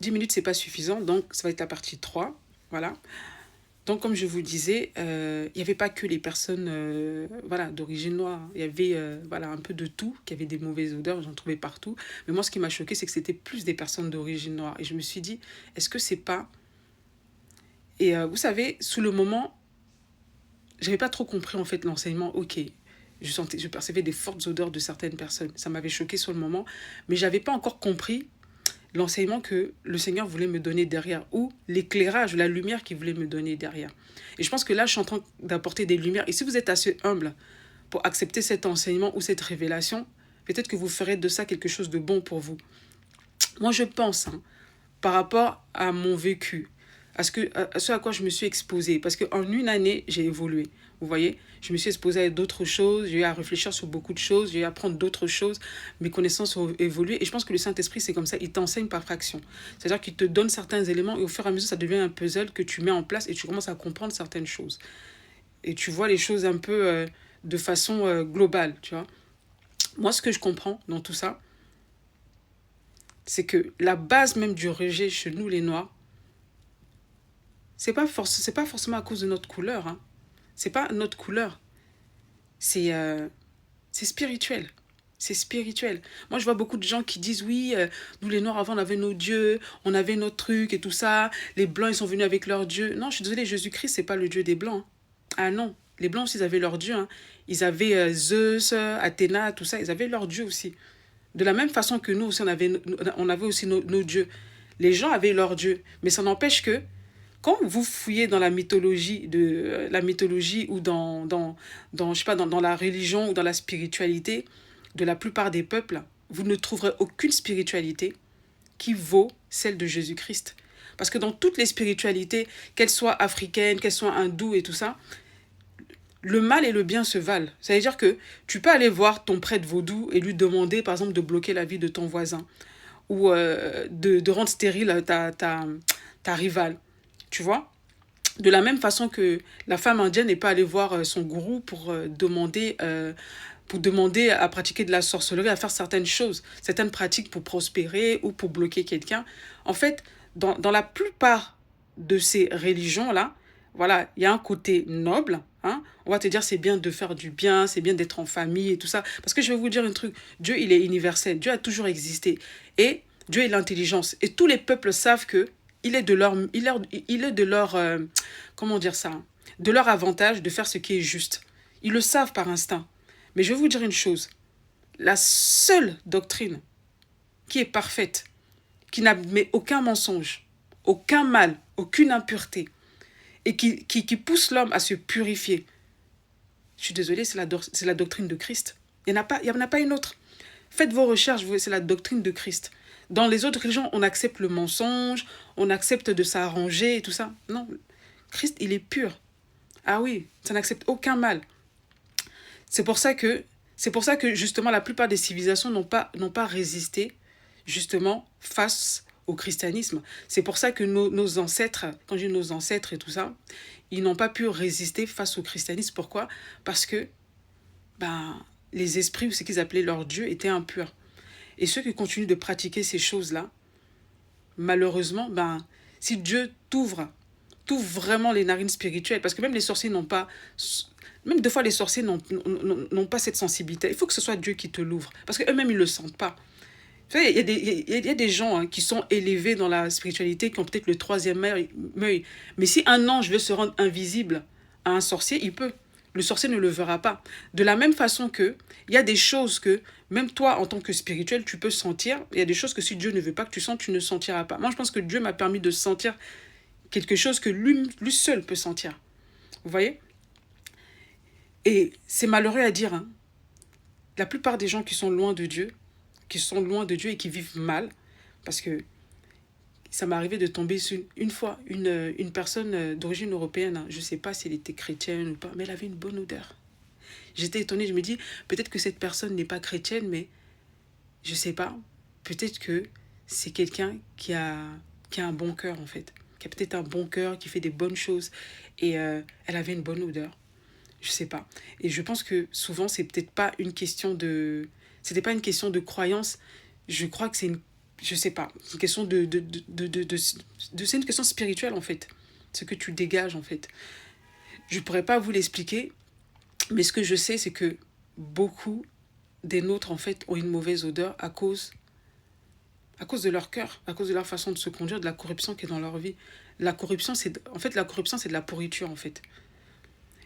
10 minutes, c'est pas suffisant, donc ça va être la partie 3. Voilà. Donc, comme je vous disais, il n'y avait pas que les personnes voilà, d'origine noire. Il y avait voilà, un peu de tout, qui avait des mauvaises odeurs, j'en trouvais partout. Mais moi, ce qui m'a choqué, c'est que c'était plus des personnes d'origine noire. Et je me suis dit, est-ce que c'est pas... Et vous savez, sous le moment, j'avais pas trop compris en fait l'enseignement. Ok, je percevais des fortes odeurs de certaines personnes. Ça m'avait choqué sur le moment, mais j'avais pas encore compris l'enseignement que le Seigneur voulait me donner derrière, ou l'éclairage, la lumière qu'il voulait me donner derrière. Et je pense que là, je suis en train d'apporter des lumières. Et si vous êtes assez humble pour accepter cet enseignement ou cette révélation, peut-être que vous ferez de ça quelque chose de bon pour vous. Moi, je pense, hein, par rapport à mon vécu, à ce à quoi je me suis exposée. Parce qu'en une année, j'ai évolué. Vous voyez, je me suis exposée à d'autres choses, j'ai eu à réfléchir sur beaucoup de choses, j'ai eu à apprendre d'autres choses, mes connaissances ont évolué. Et je pense que le Saint-Esprit, c'est comme ça, il t'enseigne par fraction. C'est-à-dire qu'il te donne certains éléments et au fur et à mesure, ça devient un puzzle que tu mets en place et tu commences à comprendre certaines choses. Et tu vois les choses un peu de façon globale, tu vois. Moi, ce que je comprends dans tout ça, c'est que la base même du rejet chez nous, les Noirs, c'est pas forcément à cause de notre couleur. Hein. C'est pas notre couleur. C'est c'est spirituel. C'est spirituel. Moi, je vois beaucoup de gens qui disent oui, nous les Noirs avant on avait nos dieux, on avait notre truc et tout ça. Les Blancs ils sont venus avec leur dieu. Non, je suis désolée, Jésus-Christ c'est pas le dieu des Blancs. Hein. Ah non, les Blancs aussi ils avaient leur dieu. Hein. Ils avaient Zeus, Athéna, tout ça. Ils avaient leur dieu aussi. De la même façon que nous aussi on avait aussi nos dieux. Les gens avaient leur dieu, mais ça n'empêche que quand vous fouillez dans la mythologie ou je sais pas, dans la religion ou dans la spiritualité de la plupart des peuples, vous ne trouverez aucune spiritualité qui vaut celle de Jésus-Christ. Parce que dans toutes les spiritualités, qu'elles soient africaines, qu'elles soient hindoues et tout ça, le mal et le bien se valent. Ça veut dire que tu peux aller voir ton prêtre vaudou et lui demander, par exemple, de bloquer la vie de ton voisin ou de rendre stérile ta rivale. Tu vois. De la même façon que la femme indienne n'est pas allée voir son gourou pour demander à pratiquer de la sorcellerie, à faire certaines choses, certaines pratiques pour prospérer ou pour bloquer quelqu'un. En fait, dans la plupart de ces religions-là, voilà, il y a un côté noble. Hein. On va te dire c'est bien de faire du bien, c'est bien d'être en famille et tout ça. Parce que je vais vous dire un truc, Dieu, il est universel, Dieu a toujours existé. Et Dieu est l'intelligence. Et tous les peuples savent que il est de leur comment dire ça, de leur avantage de faire ce qui est juste. Ils le savent par instinct. Mais je vais vous dire une chose, la seule doctrine qui est parfaite, qui n'admet aucun mensonge, aucun mal, aucune impureté, et qui pousse l'homme à se purifier, je suis désolée, c'est la doctrine de Christ. Il n'y en a pas une autre. Faites vos recherches, c'est la doctrine de Christ. Dans les autres religions, on accepte le mensonge, on accepte de s'arranger et tout ça. Non, Christ, il est pur. Ah oui, ça n'accepte aucun mal. C'est pour ça que, c'est pour ça que justement la plupart des civilisations n'ont pas résisté justement face au christianisme. C'est pour ça que nos ancêtres, quand je dis nos ancêtres et tout ça, ils n'ont pas pu résister face au christianisme. Pourquoi? Parce que ben, les esprits, ou ce qu'ils appelaient leur Dieu, étaient impurs. Et ceux qui continuent de pratiquer ces choses-là, malheureusement, ben, si Dieu t'ouvre vraiment les narines spirituelles, parce que même les sorciers n'ont pas... Même des fois, les sorciers n'ont pas cette sensibilité. Il faut que ce soit Dieu qui te l'ouvre, parce qu'eux-mêmes, ils ne le sentent pas. Il y a il y a des gens hein, qui sont élevés dans la spiritualité, qui ont peut-être le troisième œil. Mais si un ange veut se rendre invisible à un sorcier, il peut. Le sorcier ne le verra pas. De la même façon que, il y a des choses que, même toi, en tant que spirituel, tu peux sentir. Il y a des choses que si Dieu ne veut pas que tu sentes, tu ne sentiras pas. Moi, je pense que Dieu m'a permis de sentir quelque chose que lui seul peut sentir. Vous voyez? Et c'est malheureux à dire, hein. La plupart des gens qui sont loin de Dieu et qui vivent mal, parce que ça m'est arrivé de tomber sur une fois une personne d'origine européenne, hein. Je ne sais pas si elle était chrétienne ou pas, mais elle avait une bonne odeur. J'étais étonnée, je me dis, peut-être que cette personne n'est pas chrétienne, mais je ne sais pas, peut-être que c'est quelqu'un qui a un bon cœur en fait, qui a peut-être un bon cœur, qui fait des bonnes choses, et elle avait une bonne odeur. Je sais pas. Et je pense que souvent, c'est peut-être pas une question de... C'était pas une question de croyance. Je crois que je sais pas, c'est une question c'est une question spirituelle, en fait. Ce que tu dégages, en fait. Je pourrais pas vous l'expliquer, mais ce que je sais, c'est que beaucoup des nôtres, en fait, ont une mauvaise odeur à cause de leur cœur, à cause de leur façon de se conduire, de la corruption qui est dans leur vie. La corruption, la corruption, c'est de la pourriture, en fait.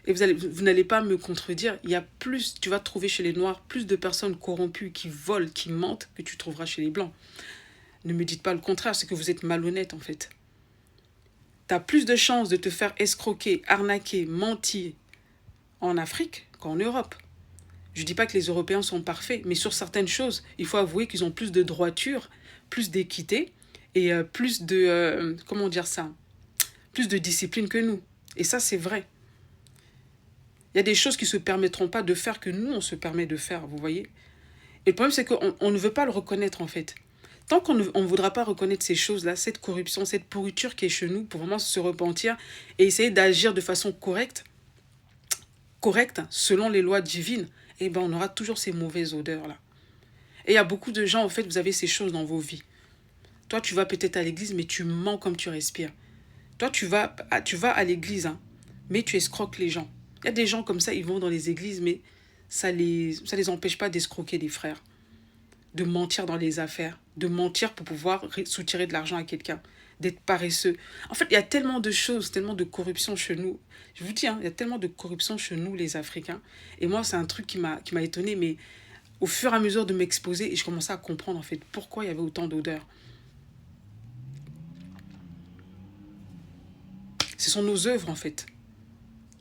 Et vous n'allez pas me contredire, il y a plus, tu vas trouver chez les Noirs, plus de personnes corrompues qui volent, qui mentent, que tu trouveras chez les Blancs. Ne me dites pas le contraire, c'est que vous êtes malhonnête, en fait. Tu as plus de chances de te faire escroquer, arnaquer, mentir en Afrique qu'en Europe. Je ne dis pas que les Européens sont parfaits, mais sur certaines choses, il faut avouer qu'ils ont plus de droiture, plus d'équité et plus de... comment dire ça? Plus de discipline que nous. Et ça, c'est vrai. Il y a des choses qui ne se permettront pas de faire que nous, on se permet de faire, vous voyez. Et le problème, c'est qu'on ne veut pas le reconnaître, en fait. Tant qu'on ne voudra pas reconnaître ces choses-là, cette corruption, cette pourriture qui est chez nous, pour vraiment se repentir et essayer d'agir de façon correcte, selon les lois divines, eh ben on aura toujours ces mauvaises odeurs-là. Et il y a beaucoup de gens, en fait, vous avez ces choses dans vos vies. Toi, tu vas peut-être à l'église, mais tu mens comme tu respires. Toi, tu vas à l'église, hein, mais tu escroques les gens. Il y a des gens comme ça, ils vont dans les églises, mais ça les empêche pas d'escroquer des frères, de mentir dans les affaires, de mentir pour pouvoir soutirer de l'argent à quelqu'un, d'être paresseux. En fait, il y a tellement de choses, tellement de corruption chez nous. Je vous dis, hein, il y a tellement de corruption chez nous, les Africains. Et moi, c'est un truc qui m'a étonné, mais au fur et à mesure de m'exposer, et je commençais à comprendre, en fait, pourquoi il y avait autant d'odeurs. Ce sont nos œuvres, en fait.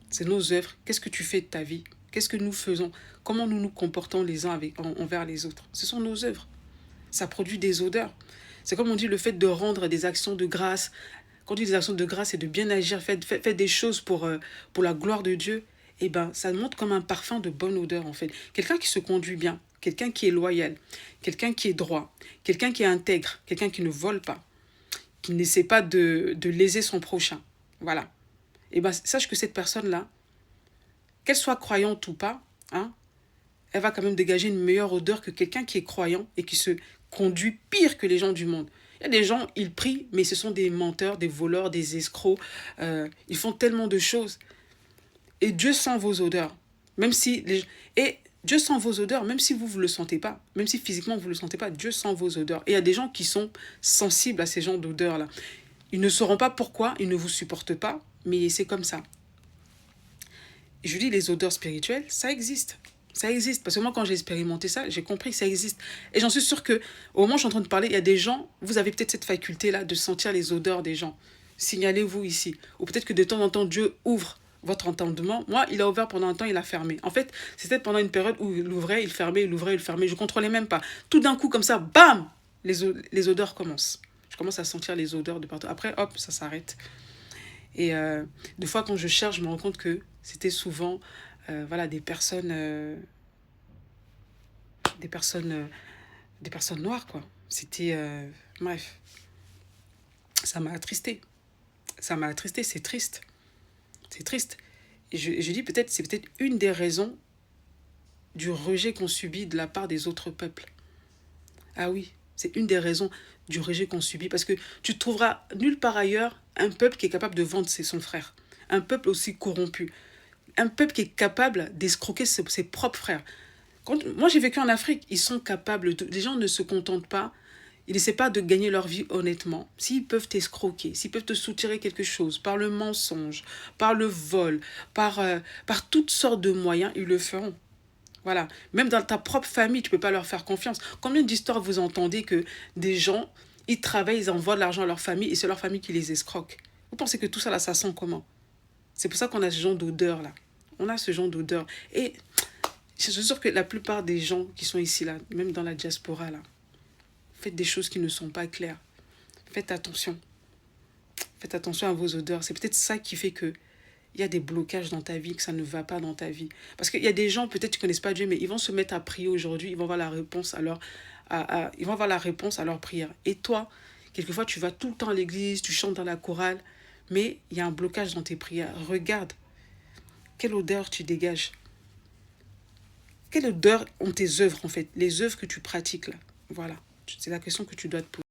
C'est nos œuvres. Qu'est-ce que tu fais de ta vie? Qu'est-ce que nous faisons? Comment nous nous comportons les uns envers les autres? Ce sont nos œuvres. Ça produit des odeurs. C'est comme on dit, le fait de rendre des actions de grâce. Quand on dit des actions de grâce, c'est de bien agir, faites des choses pour la gloire de Dieu. Eh ben, ça monte comme un parfum de bonne odeur, en fait. Quelqu'un qui se conduit bien, quelqu'un qui est loyal, quelqu'un qui est droit, quelqu'un qui est intègre, quelqu'un qui ne vole pas, qui n'essaie pas de léser son prochain. Voilà. Et ben, sache que cette personne-là, qu'elle soit croyante ou pas, hein, elle va quand même dégager une meilleure odeur que quelqu'un qui est croyant et qui se conduit pire que les gens du monde. Il y a des gens, ils prient, mais ce sont des menteurs, des voleurs, des escrocs. Ils font tellement de choses. Et Dieu sent vos odeurs. Même si et Dieu sent vos odeurs, même si vous ne le sentez pas. Même si physiquement, vous ne le sentez pas, Dieu sent vos odeurs. Et il y a des gens qui sont sensibles à ces genres d'odeurs-là. Ils ne sauront pas pourquoi, ils ne vous supportent pas, mais c'est comme ça. Et je dis, les odeurs spirituelles, ça existe. Ça existe. Parce que moi, quand j'ai expérimenté ça, j'ai compris que ça existe. Et j'en suis sûre que, au moment où je suis en train de parler, il y a des gens, vous avez peut-être cette faculté-là de sentir les odeurs des gens. Signalez-vous ici. Ou peut-être que de temps en temps, Dieu ouvre votre entendement. Moi, il a ouvert pendant un temps, il a fermé. En fait, c'était pendant une période où il ouvrait, il fermait, il ouvrait, il fermait. Je ne contrôlais même pas. Tout d'un coup, comme ça, bam, les odeurs commencent. Je commence à sentir les odeurs de partout. Après, hop, ça s'arrête. Et des fois, quand je cherche, je me rends compte que c'était souvent voilà, des personnes noires, quoi. C'était... bref, ça m'a attristé. Ça m'a attristé, c'est triste. C'est triste. Et je dis peut-être, c'est peut-être une des raisons du rejet qu'on subit de la part des autres peuples. Ah oui, c'est une des raisons du rejet qu'on subit. Parce que tu trouveras nulle part ailleurs un peuple qui est capable de vendre son frère. Un peuple aussi corrompu. Un peuple qui est capable d'escroquer ses propres frères. Moi, j'ai vécu en Afrique. Ils sont capables. Les gens ne se contentent pas. Ils n'essaient pas de gagner leur vie honnêtement. S'ils peuvent t'escroquer, s'ils peuvent te soutirer quelque chose par le mensonge, par le vol, par toutes sortes de moyens, ils le feront. Voilà. Même dans ta propre famille, tu ne peux pas leur faire confiance. Combien d'histoires vous entendez que des gens, ils travaillent, ils envoient de l'argent à leur famille et c'est leur famille qui les escroque? Vous pensez que tout ça, là, ça sent comment? C'est pour ça qu'on a ce genre d'odeur, là. On a ce genre d'odeur. Et je suis sûre que la plupart des gens qui sont ici, là, même dans la diaspora, là, faites des choses qui ne sont pas claires. Faites attention. Faites attention à vos odeurs. C'est peut-être ça qui fait que il y a des blocages dans ta vie, que ça ne va pas dans ta vie. Parce qu'il y a des gens, peut-être qui ne connaissent pas Dieu, mais ils vont se mettre à prier aujourd'hui, ils vont avoir la réponse à ils vont avoir la réponse à leur prière. Et toi, quelquefois, tu vas tout le temps à l'église, tu chantes dans la chorale, mais il y a un blocage dans tes prières. Regarde, quelle odeur tu dégages. Quelle odeur ont tes œuvres, en fait, les œuvres que tu pratiques, là. Voilà, c'est la question que tu dois te poser.